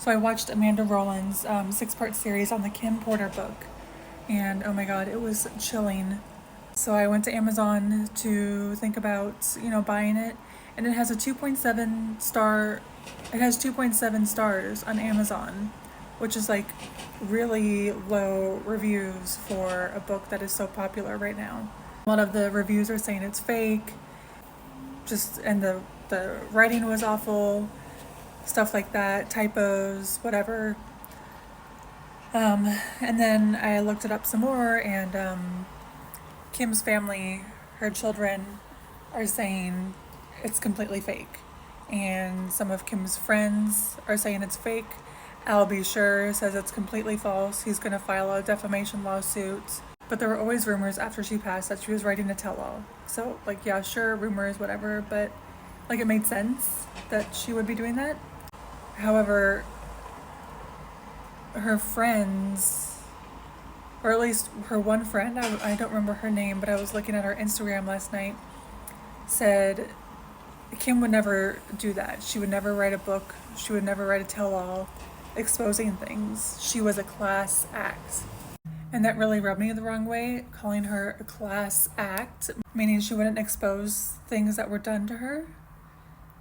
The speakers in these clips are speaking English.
So I watched Amanda Rowland's 6-part series on the Kim Porter book, and oh my god, it was chilling. So I went to Amazon to think about, buying it, and it has a 2.7 star. It has 2.7 stars on Amazon, which is like really low reviews for a book that is so popular right now. A lot of the reviews are saying it's fake, and the writing was awful, stuff like that, typos, whatever. And then I looked it up some more, and Kim's family, her children, are saying it's completely fake. And some of Kim's friends are saying it's fake. Al B. Sure says it's completely false. He's going to file a defamation lawsuit. But there were always rumors after she passed that she was writing a tell-all. So, yeah, sure, rumors, whatever, but, it made sense that she would be doing that. However, her friends, or at least her one friend, I don't remember her name, but I was looking at her Instagram last night, said Kim would never do that. She would never write a book. She would never write a tell-all exposing things. She was a class act. And that really rubbed me the wrong way, calling her a class act, meaning she wouldn't expose things that were done to her.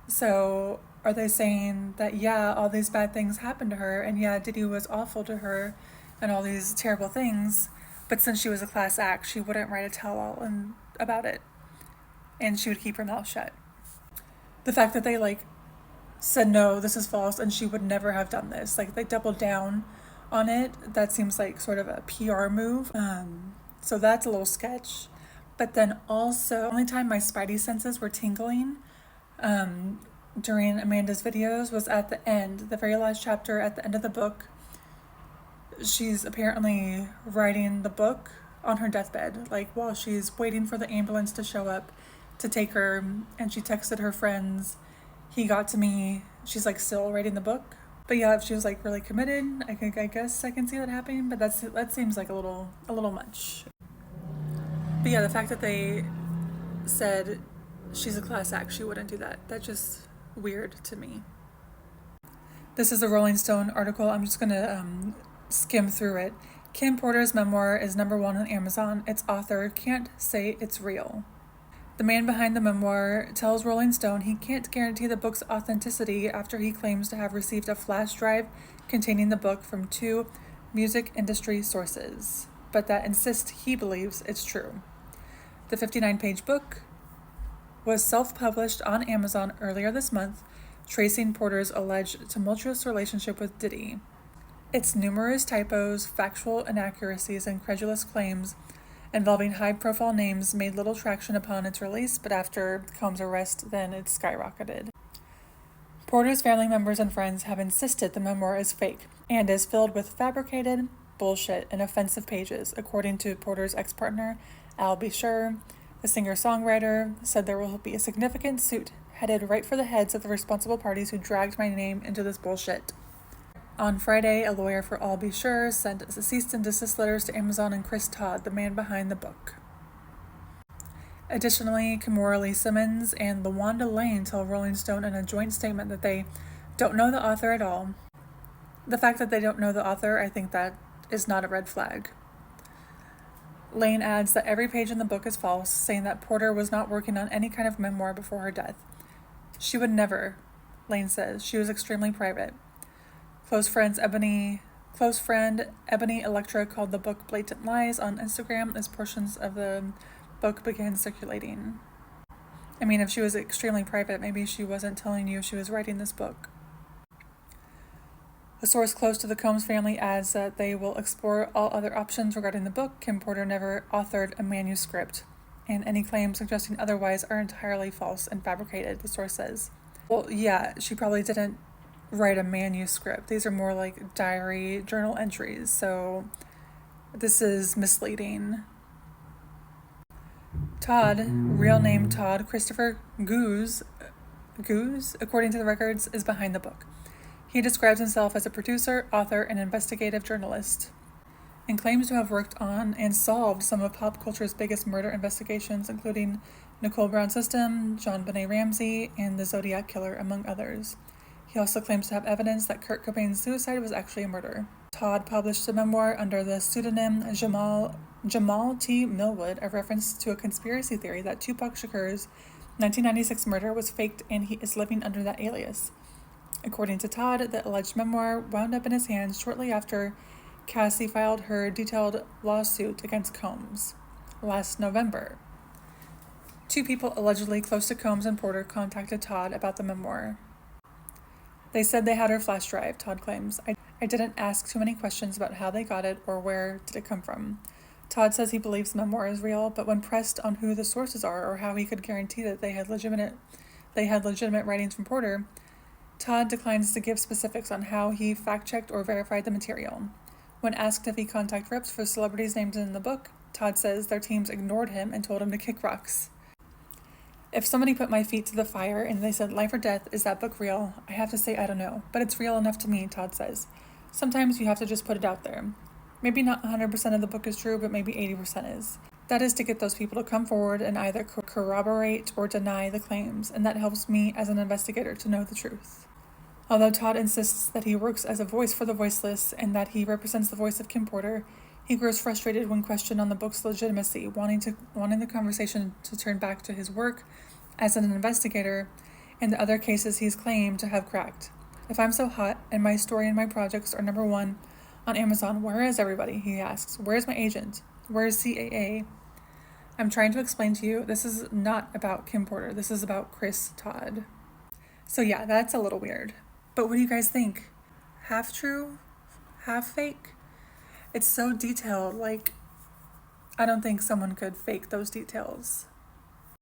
So are they saying that, yeah, all these bad things happened to her, and yeah, Diddy was awful to her, and all these terrible things, but since she was a class act, she wouldn't write a tell-all about it, and she would keep her mouth shut. The fact that they, said, no, this is false, and she would never have done this, they doubled down on it, that seems like sort of a PR move. So that's a little sketch. But then also, the only time my spidey senses were tingling during Amanda's videos was at the end, the very last chapter at the end of the book. She's apparently writing the book on her deathbed, while she's waiting for the ambulance to show up to take her, and she texted her friends, "He got to me." She's still writing the book. But yeah, if she was really committed, I guess I can see that happening, but that seems like a little much. But yeah, the fact that they said she's a class act, she wouldn't do that, that's just weird to me. This is a Rolling Stone article. I'm just gonna skim through it. Kim Porter's memoir is #1 on Amazon. Its author can't say it's real. The man behind the memoir tells Rolling Stone he can't guarantee the book's authenticity after he claims to have received a flash drive containing the book from 2 music industry sources, but that insist he believes it's true. The 59-page book was self-published on Amazon earlier this month, tracing Porter's alleged tumultuous relationship with Diddy. Its numerous typos, factual inaccuracies, and credulous claims involving high-profile names made little traction upon its release, but after Combs' arrest, then it skyrocketed. Porter's family members and friends have insisted the memoir is fake and is filled with fabricated bullshit and offensive pages, according to Porter's ex-partner, Al B. Sure. The singer-songwriter said there will be a significant suit headed right for the heads of the responsible parties who dragged my name into this bullshit. On Friday, a lawyer for Al B. Sure sent cease and desist letters to Amazon and Chris Todd, the man behind the book. Additionally, Kimora Lee Simmons and LaWanda Lane tell Rolling Stone in a joint statement that they don't know the author at all. The fact that they don't know the author, I think that is not a red flag. Lane adds that every page in the book is false, saying that Porter was not working on any kind of memoir before her death. She would never, Lane says. She was extremely private. Close friend Ebony Electra called the book blatant lies on Instagram as portions of the book began circulating. I mean, if she was extremely private, maybe she wasn't telling you she was writing this book. A source close to the Combs family adds that they will explore all other options regarding the book. Kim Porter never authored a manuscript, and any claims suggesting otherwise are entirely false and fabricated, the source says. Well, yeah, she probably didn't write a manuscript. These are more like diary journal entries, so this is misleading. Todd, real name Todd Christopher Goose, according to the records, is behind the book. He describes himself as a producer, author, and investigative journalist, and claims to have worked on and solved some of pop culture's biggest murder investigations, including Nicole Brown System, JonBenet Ramsey, and the Zodiac Killer, among others. He also claims to have evidence that Kurt Cobain's suicide was actually a murder. Todd published a memoir under the pseudonym Jamal T. Millwood, a reference to a conspiracy theory that Tupac Shakur's 1996 murder was faked and he is living under that alias. According to Todd, the alleged memoir wound up in his hands shortly after Cassie filed her detailed lawsuit against Combs last November. 2 people allegedly close to Combs and Porter contacted Todd about the memoir. They said they had her flash drive, Todd claims. I didn't ask too many questions about how they got it or where did it come from. Todd says he believes the memoir is real, but when pressed on who the sources are or how he could guarantee that they had legitimate writings from Porter, Todd declines to give specifics on how he fact-checked or verified the material. When asked if he contacted reps for celebrities named in the book, Todd says their teams ignored him and told him to kick rocks. If somebody put my feet to the fire and they said life or death, is that book real? I have to say I don't know, but it's real enough to me, Todd says. Sometimes you have to just put it out there. Maybe not 100% of the book is true, but maybe 80% is. That is to get those people to come forward and either corroborate or deny the claims, and that helps me as an investigator to know the truth. Although Todd insists that he works as a voice for the voiceless and that he represents the voice of Kim Porter, he grows frustrated when questioned on the book's legitimacy, wanting the conversation to turn back to his work as an investigator and the other cases he's claimed to have cracked. If I'm so hot and my story and my projects are number 1 on Amazon, where is everybody? He asks. Where's my agent? Where's CAA? I'm trying to explain to you, this is not about Kim Porter. This is about Chris Todd. So yeah, that's a little weird. But what do you guys think? Half true? Half fake? It's so detailed, like, I don't think someone could fake those details.